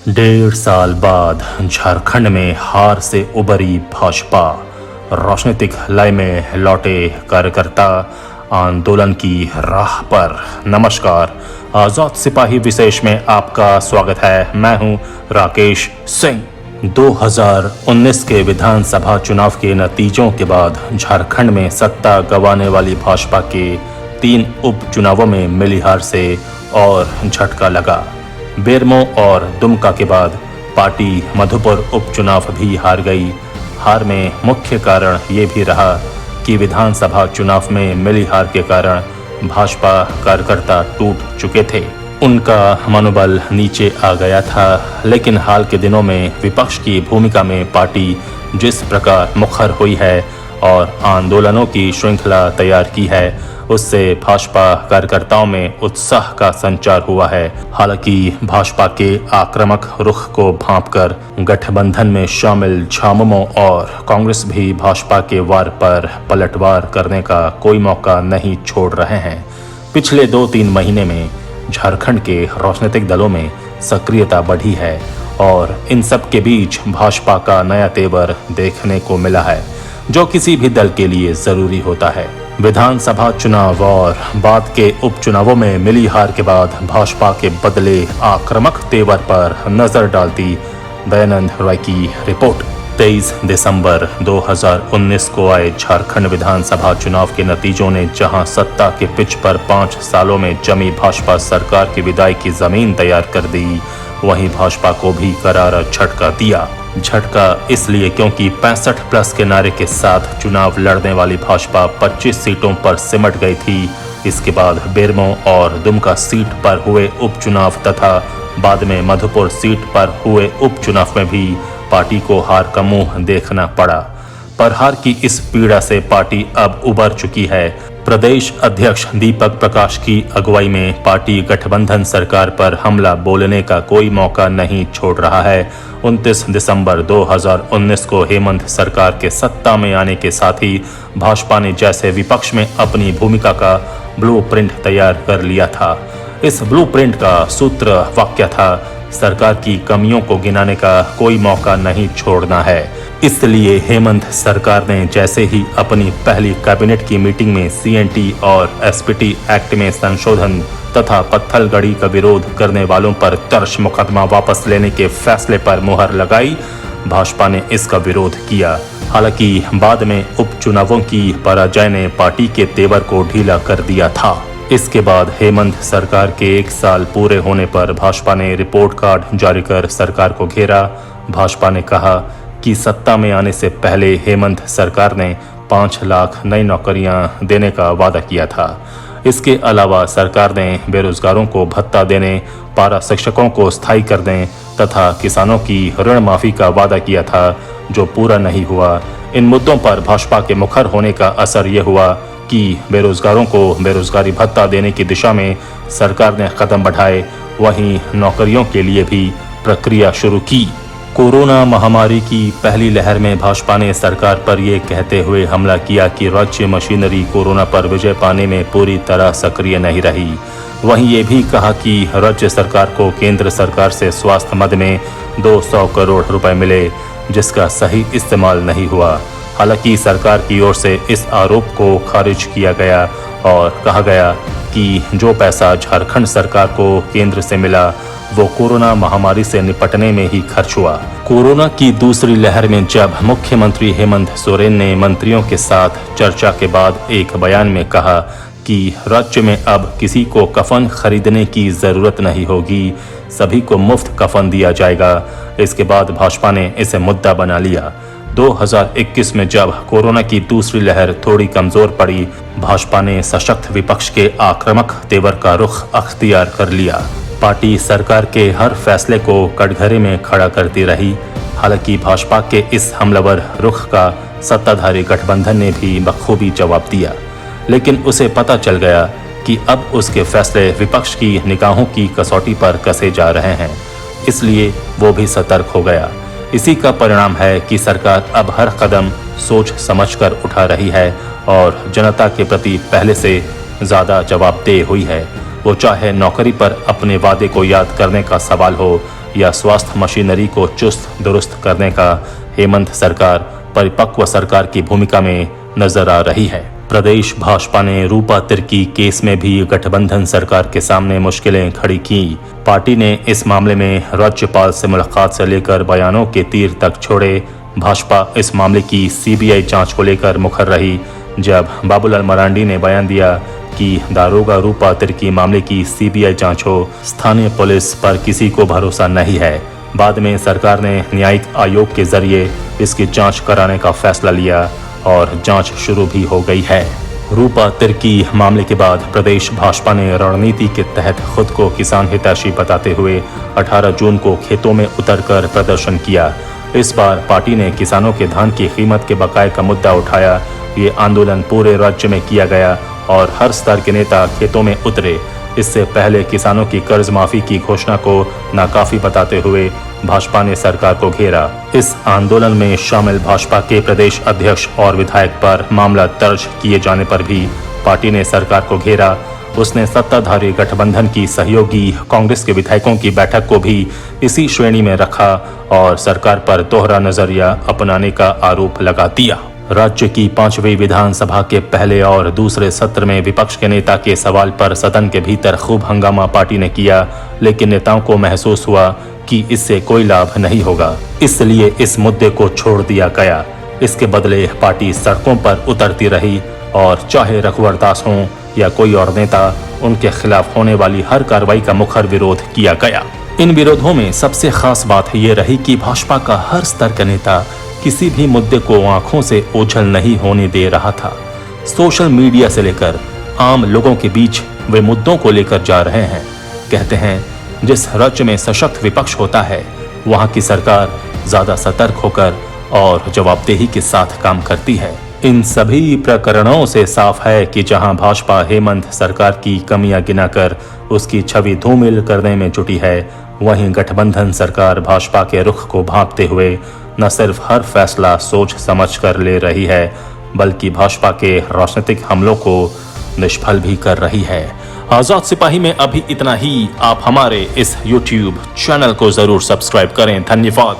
डेढ़ साल बाद झारखंड में हार से उबरी भाजपा, राजनीतिक लय में लौटे कार्यकर्ता आंदोलन की राह पर। नमस्कार, आजाद सिपाही विशेष में आपका स्वागत है। मैं हूं राकेश सिंह। 2019 के विधानसभा चुनाव के नतीजों के बाद झारखंड में सत्ता गंवाने वाली भाजपा के 3 उपचुनावों में मिली हार से और झटका लगा। बेरमो और दुमका के बाद पार्टी मधुपुर उपचुनाव भी हार गई। हार में मुख्य कारण ये भी रहा कि विधानसभा चुनाव में मिली हार के कारण भाजपा कार्यकर्ता टूट चुके थे, उनका मनोबल नीचे आ गया था। लेकिन हाल के दिनों में विपक्ष की भूमिका में पार्टी जिस प्रकार मुखर हुई है और आंदोलनों की श्रृंखला तैयार की है, उससे भाजपा कार्यकर्ताओं में उत्साह का संचार हुआ है। हालांकि भाजपा के आक्रामक रुख को भांपकर गठबंधन में शामिल झामुमो और कांग्रेस भी भाजपा के वार पर पलटवार करने का कोई मौका नहीं छोड़ रहे हैं। पिछले 2-3 महीने में झारखंड के राजनीतिक दलों में सक्रियता बढ़ी है और इन सब के बीच भाजपा का नया तेवर देखने को मिला है, जो किसी भी दल के लिए जरूरी होता है। विधानसभा चुनाव और बाद के उपचुनावों में मिली हार के बाद भाजपा के बदले आक्रामक तेवर पर नजर डालती दयानंद राय की रिपोर्ट। 23 दिसंबर 2019 को आए झारखंड विधानसभा चुनाव के नतीजों ने जहां सत्ता के पिच पर 5 सालों में जमी भाजपा सरकार की विदाई की जमीन तैयार कर दी, वहीं भाजपा को भी करारा झटका दिया। झटका इसलिए क्योंकि 65+ के नारे के साथ चुनाव लड़ने वाली भाजपा 25 सीटों पर सिमट गई थी। इसके बाद बेरमो और दुमका सीट पर हुए उपचुनाव तथा बाद में मधुपुर सीट पर हुए उपचुनाव में भी पार्टी को हार का मुंह देखना पड़ा। पर हार की इस पीड़ा से पार्टी अब उबर चुकी है। प्रदेश अध्यक्ष दीपक प्रकाश की अगुवाई में पार्टी गठबंधन सरकार पर हमला बोलने का कोई मौका नहीं छोड़ रहा है। 29 दिसंबर 2019 को हेमंत सरकार के सत्ता में आने के साथ ही भाजपा ने जैसे विपक्ष में अपनी भूमिका का ब्लूप्रिंट तैयार कर लिया था। इस ब्लूप्रिंट का सूत्र वाक्य था, सरकार की कमियों को गिनाने का कोई मौका नहीं छोड़ना है। इसलिए हेमंत सरकार ने जैसे ही अपनी पहली कैबिनेट की मीटिंग में सीएनटी और एसपीटी एक्ट में संशोधन तथा पत्थलगड़ी का विरोध करने वालों पर दर्ज मुकदमा वापस लेने के फैसले पर मुहर लगाई, भाजपा ने इसका विरोध किया। हालांकि बाद में उपचुनावों की पराजय ने पार्टी के तेवर को ढीला कर दिया था। इसके बाद हेमंत सरकार के 1 साल पूरे होने पर भाजपा ने रिपोर्ट कार्ड जारी कर सरकार को घेरा। भाजपा ने कहा कि सत्ता में आने से पहले हेमंत सरकार ने 5 लाख नई नौकरियां देने का वादा किया था। इसके अलावा सरकार ने बेरोजगारों को भत्ता देने, पारा शिक्षकों को स्थायी करने तथा किसानों की ऋण माफी का वादा किया था, जो पूरा नहीं हुआ। इन मुद्दों पर भाजपा के मुखर होने का असर यह हुआ कि बेरोजगारों को बेरोजगारी भत्ता देने की दिशा में सरकार ने कदम बढ़ाए, वहीं नौकरियों के लिए भी प्रक्रिया शुरू की। कोरोना महामारी की पहली लहर में भाजपा ने सरकार पर यह कहते हुए हमला किया कि राज्य मशीनरी कोरोना पर विजय पाने में पूरी तरह सक्रिय नहीं रही। वहीं ये भी कहा कि राज्य सरकार को केंद्र सरकार से स्वास्थ्य मद में 200 करोड़ रुपए मिले, जिसका सही इस्तेमाल नहीं हुआ। हालांकि सरकार की ओर से इस आरोप को खारिज किया गया और कहा गया कि जो पैसा झारखंड सरकार को केंद्र से मिला, वो कोरोना महामारी से निपटने में ही खर्च हुआ। कोरोना की दूसरी लहर में जब मुख्यमंत्री हेमंत सोरेन ने मंत्रियों के साथ चर्चा के बाद एक बयान में कहा कि राज्य में अब किसी को कफन खरीदने की जरूरत नहीं होगी, सभी को मुफ्त कफन दिया जाएगा। इसके बाद भाजपा ने इसे मुद्दा बना लिया। 2021 में जब कोरोना की दूसरी लहर थोड़ी कमजोर पड़ी, भाजपा ने सशक्त विपक्ष के आक्रामक तेवर का रुख अख्तियार कर लिया। पार्टी सरकार के हर फैसले को कटघरे में खड़ा करती रही। हालांकि भाजपा के इस हमलावर रुख का सत्ताधारी गठबंधन ने भी बखूबी जवाब दिया, लेकिन उसे पता चल गया कि अब उसके फैसले विपक्ष की निगाहों की कसौटी पर कसे जा रहे हैं, इसलिए वो भी सतर्क हो गया। इसी का परिणाम है कि सरकार अब हर कदम सोच समझकर उठा रही है और जनता के प्रति पहले से ज़्यादा जवाबदेह हुई है। वो चाहे नौकरी पर अपने वादे को याद करने का सवाल हो या स्वास्थ्य मशीनरी को चुस्त दुरुस्त करने का हेमंत सरकार परिपक्व सरकार की भूमिका में नजर आ रही है। प्रदेश भाजपा ने रूपा तिर्की केस में भी गठबंधन सरकार के सामने मुश्किलें खड़ी की। पार्टी ने इस मामले में राज्यपाल से मुलाकात से लेकर बयानों के तीर तक छोड़े। भाजपा इस मामले की सीबीआई जांच को लेकर मुखर रही। जब बाबूलाल मरांडी ने बयान दिया कि दारोगा रूपा तिर्की मामले की सीबीआई जांच हो, स्थानीय पुलिस पर किसी को भरोसा नहीं है। बाद में सरकार ने न्यायिक आयोग के जरिए इसकी जांच कराने का फैसला लिया और जांच शुरू भी हो गई है। रूपा तिर्की मामले के बाद प्रदेश भाजपा ने रणनीति के तहत खुद को किसान हितैषी बताते हुए 18 जून को खेतों में उतरकर प्रदर्शन किया। इस बार पार्टी ने किसानों के धान की कीमत के बकाये का मुद्दा उठाया। ये आंदोलन पूरे राज्य में किया गया और हर स्तर के नेता खेतों में उतरे। इससे पहले किसानों की कर्ज माफी की घोषणा को नाकाफी बताते हुए भाजपा ने सरकार को घेरा। इस आंदोलन में शामिल भाजपा के प्रदेश अध्यक्ष और विधायक पर मामला दर्ज किए जाने पर भी पार्टी ने सरकार को घेरा। उसने सत्ताधारी गठबंधन की सहयोगी कांग्रेस के विधायकों की बैठक को भी इसी श्रेणी में रखा और सरकार पर दोहरा नजरिया अपनाने का आरोप लगा दिया। राज्य की 5वीं विधानसभा के पहले और दूसरे सत्र में विपक्ष के नेता के सवाल पर सदन के भीतर खूब हंगामा पार्टी ने किया, लेकिन नेताओं को महसूस हुआ कि इससे कोई लाभ नहीं होगा, इसलिए इस मुद्दे को छोड़ दिया गया। इसके बदले पार्टी सड़कों पर उतरती रही और चाहे रघुवर दास हों या कोई और नेता, उनके खिलाफ होने वाली हर कार्रवाई का मुखर विरोध किया गया। इन विरोधों में सबसे खास बात ये रही कि भाजपा का हर स्तर का नेता किसी भी मुद्दे को आंखों से ओझल नहीं होने दे रहा था। सोशल मीडिया से लेकर आम लोगों के बीच वे मुद्दों को लेकर जा रहे हैं। कहते हैं जिस राज्य में सशक्त विपक्ष होता है, वहां की सरकार ज्यादा सतर्क होकर और जवाबदेही के साथ काम करती है। इन सभी प्रकरणों से साफ है कि जहां भाजपा हेमंत सरकार की कमियां गिनाकर उसकी छवि धूमिल करने में जुटी है, वहीं गठबंधन सरकार भाजपा के रुख को भांपते हुए न सिर्फ हर फैसला सोच समझ कर ले रही है, बल्कि भाजपा के राजनीतिक हमलों को निष्फल भी कर रही है। आजाद सिपाही में अभी इतना ही। आप हमारे इस YouTube चैनल को जरूर सब्सक्राइब करें। धन्यवाद।